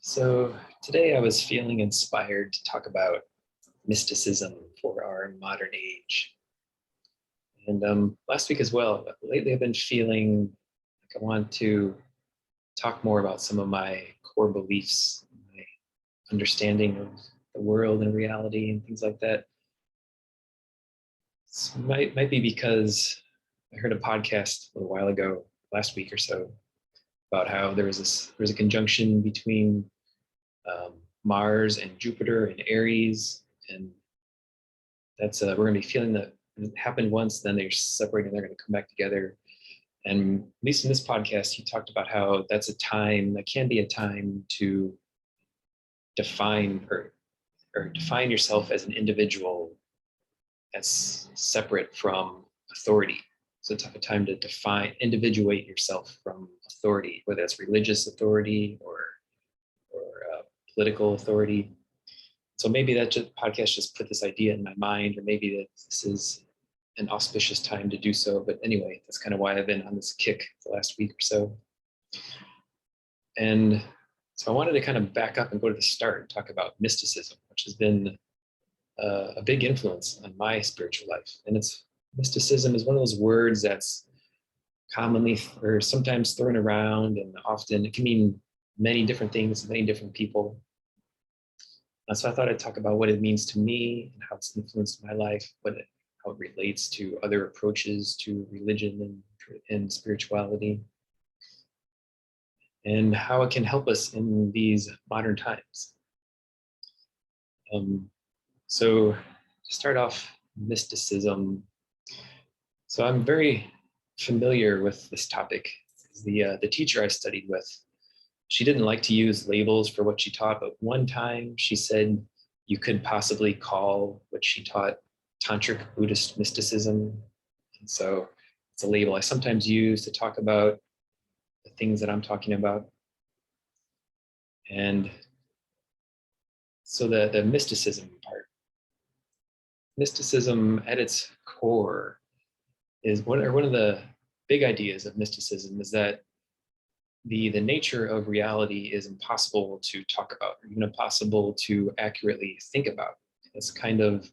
So today I was feeling inspired to talk about mysticism for our modern age. And last week as well, but lately I've been feeling like I want to talk more about some of my core beliefs, my understanding of the world and reality and things like that. Might be because I heard a podcast a little while ago, last week or so, about how there was a conjunction between Mars and Jupiter and Aries, and that's we're going to be feeling that it happened once, then they're separating, they're going to come back together. And at least in this podcast, he talked about how that's a time that can be a time to define or define yourself as an individual that's separate from authority. So it's a time to individuate yourself from authority, whether that's religious authority or political authority. So maybe that podcast just put this idea in my mind, or maybe that this is an auspicious time to do so. But anyway, that's kind of why I've been on this kick the last week or so. And so I wanted to kind of back up and go to the start and talk about mysticism, which has been a big influence on my spiritual life. And mysticism is one of those words that's commonly or sometimes thrown around, and often it can mean many different things, many different people. So I thought I'd talk about what it means to me and how it's influenced my life, how it relates to other approaches to religion and spirituality, and how it can help us in these modern times. So to start off, mysticism. So I'm very familiar with this topic. The teacher I studied with, she didn't like to use labels for what she taught, but one time she said you could possibly call what she taught tantric Buddhist mysticism. And so it's a label I sometimes use to talk about the things that I'm talking about. And so the mysticism part. Mysticism at its core is one of the big ideas of mysticism is that the nature of reality is impossible to talk about, or even impossible to accurately think about. It's kind of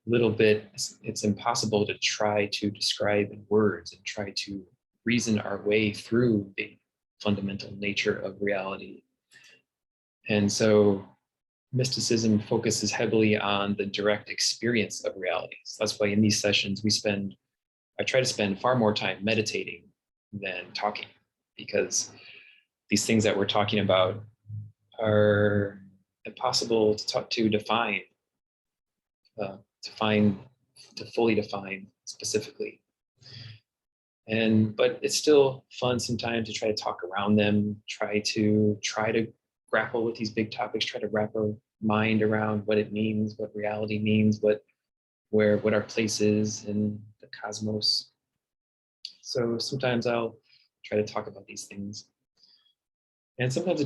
it's impossible to try to describe in words and try to reason our way through the fundamental nature of reality. And so mysticism focuses heavily on the direct experience of reality. So that's why in these sessions I try to spend far more time meditating than talking, because these things that we're talking about are impossible to define, to fully define specifically. But it's still fun sometimes to try to talk around them, try to grapple with these big topics, try to wrap our mind around what it means, what reality means, what our place is in the cosmos. So sometimes I'll try to talk about these things. And sometimes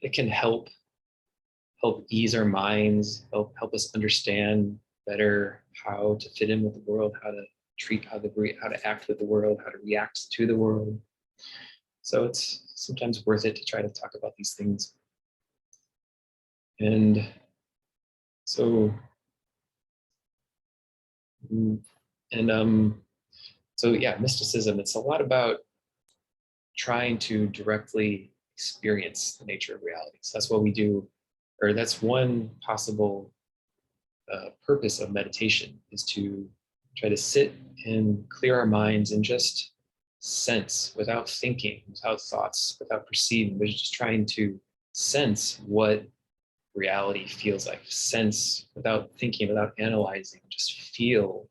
it can help ease our minds, help us understand better how to fit in with the world, how to act with the world, how to react to the world. So it's sometimes worth it to try to talk about these things. And so yeah, mysticism, it's a lot about trying to directly experience the nature of reality. So that's what we do, or that's one possible purpose of meditation, is to try to sit and clear our minds and just sense without thinking, without thoughts, without perceiving, but just trying to sense what reality feels like, sense without thinking, without analyzing, just feel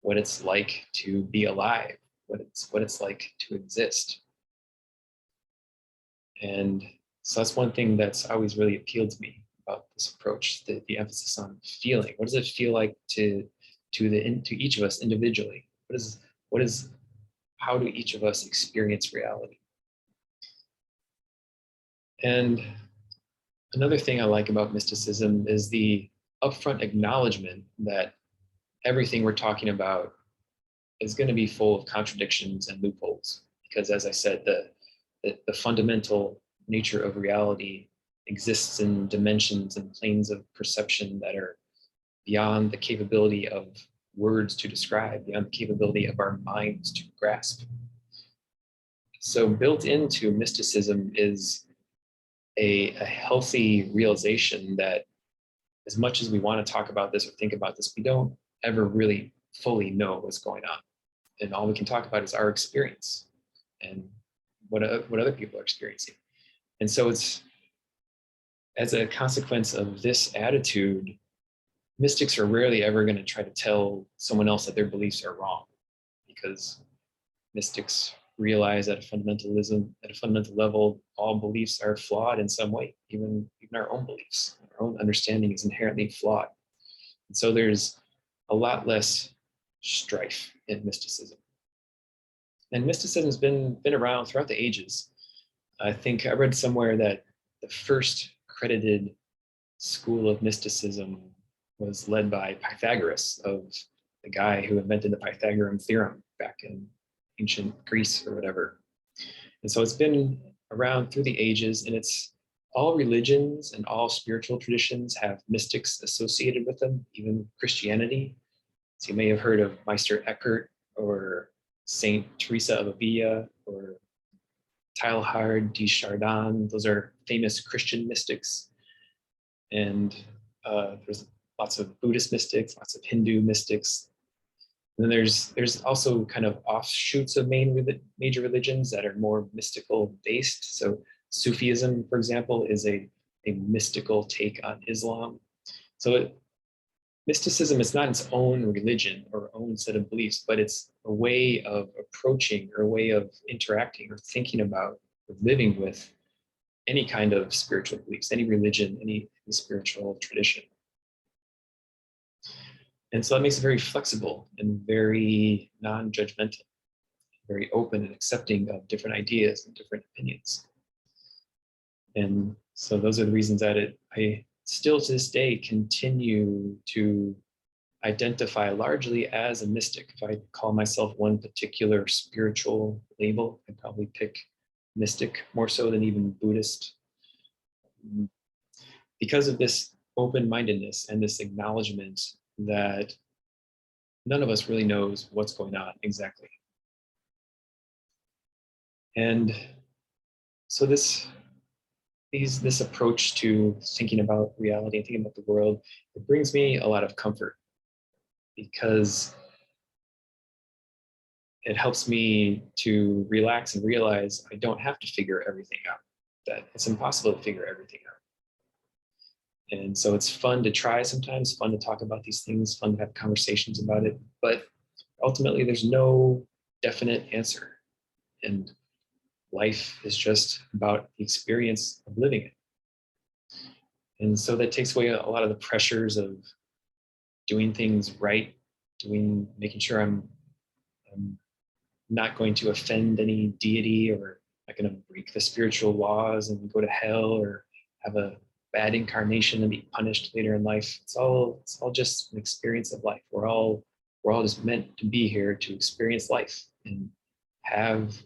what it's like to be alive, what it's like to exist. And so that's one thing that's always really appealed to me about this approach, the emphasis on feeling. What does it feel like to each of us individually? How do each of us experience reality? And another thing I like about mysticism is the upfront acknowledgement that everything we're talking about is going to be full of contradictions and loopholes. Because as I said, the fundamental nature of reality exists in dimensions and planes of perception that are beyond the capability of words to describe, beyond the capability of our minds to grasp. So built into mysticism is a healthy realization that as much as we want to talk about this or think about this, we don't ever really fully know what's going on. And all we can talk about is our experience and what other people are experiencing. And so it's, as a consequence of this attitude, mystics are rarely ever going to try to tell someone else that their beliefs are wrong, because mystics realize at a fundamental level, all beliefs are flawed in some way, even our own beliefs. Our own understanding is inherently flawed. And so there's a lot less strife in mysticism. And mysticism's been around throughout the ages. I think I read somewhere that the first credited school of mysticism was led by Pythagoras, of the guy who invented the Pythagorean theorem back in ancient Greece or whatever. And so it's been around through the ages, and it's all religions and all spiritual traditions have mystics associated with them, even Christianity. So you may have heard of Meister Eckhart or Saint Teresa of Avila or Teilhard de Chardin. Those are famous Christian mystics. And there's lots of Buddhist mystics, lots of Hindu mystics. And then there's also kind of offshoots of major religions that are more mystical based. So Sufism, for example, is a mystical take on Islam. So mysticism is not its own religion or own set of beliefs, but it's a way of approaching or a way of interacting or thinking about or living with any kind of spiritual beliefs, any religion, any spiritual tradition. And so that makes it very flexible and very non-judgmental, very open and accepting of different ideas and different opinions. And so those are the reasons that I still to this day continue to identify largely as a mystic. If I call myself one particular spiritual label, I'd probably pick mystic more so than even Buddhist. Because of this open-mindedness and this acknowledgement that none of us really knows what's going on exactly. And so this approach to thinking about reality and thinking about the world, it brings me a lot of comfort, because it helps me to relax and realize I don't have to figure everything out, that it's impossible to figure everything out. And so it's fun to try sometimes, fun to talk about these things, fun to have conversations about it, but ultimately there's no definite answer. And life is just about the experience of living it. And so that takes away a lot of the pressures of doing things right, making sure I'm not going to offend any deity, or not going to break the spiritual laws and go to hell or have a bad incarnation and be punished later in life. It's all just an experience of life. We're all just meant to be here to experience life and have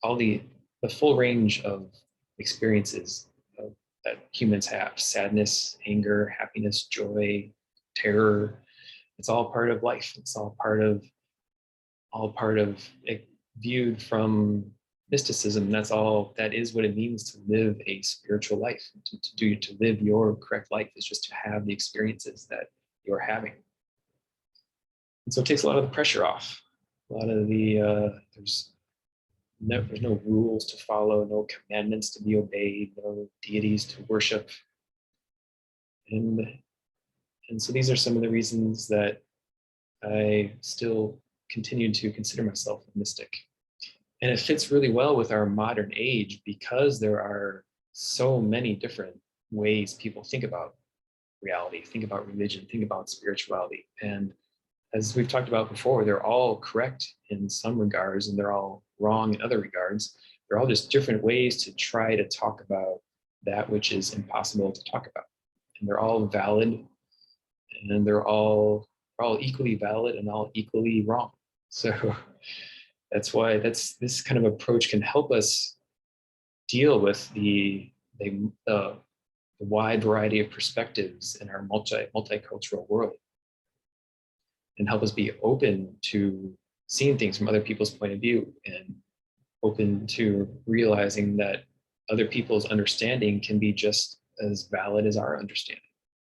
all the full range of experiences that humans have: sadness, anger, happiness, joy, terror. It's all part of life. It's all part of it, viewed from mysticism. That is what it means to live a spiritual life. To live your correct life is just to have the experiences that you're having. And so it takes a lot of the pressure off. A lot of the there's no rules to follow, no commandments to be obeyed, no deities to worship. And so these are some of the reasons that I still continue to consider myself a mystic. And it fits really well with our modern age, because there are so many different ways people think about reality, think about religion, think about spirituality. And as we've talked about before, they're all correct in some regards and they're all wrong in other regards. They're all just different ways to try to talk about that which is impossible to talk about. And they're all valid, and they're all equally valid and all equally wrong. So that's why this kind of approach can help us deal with the the wide variety of perspectives in our multicultural world, and help us be open to seeing things from other people's point of view, and open to realizing that other people's understanding can be just as valid as our understanding.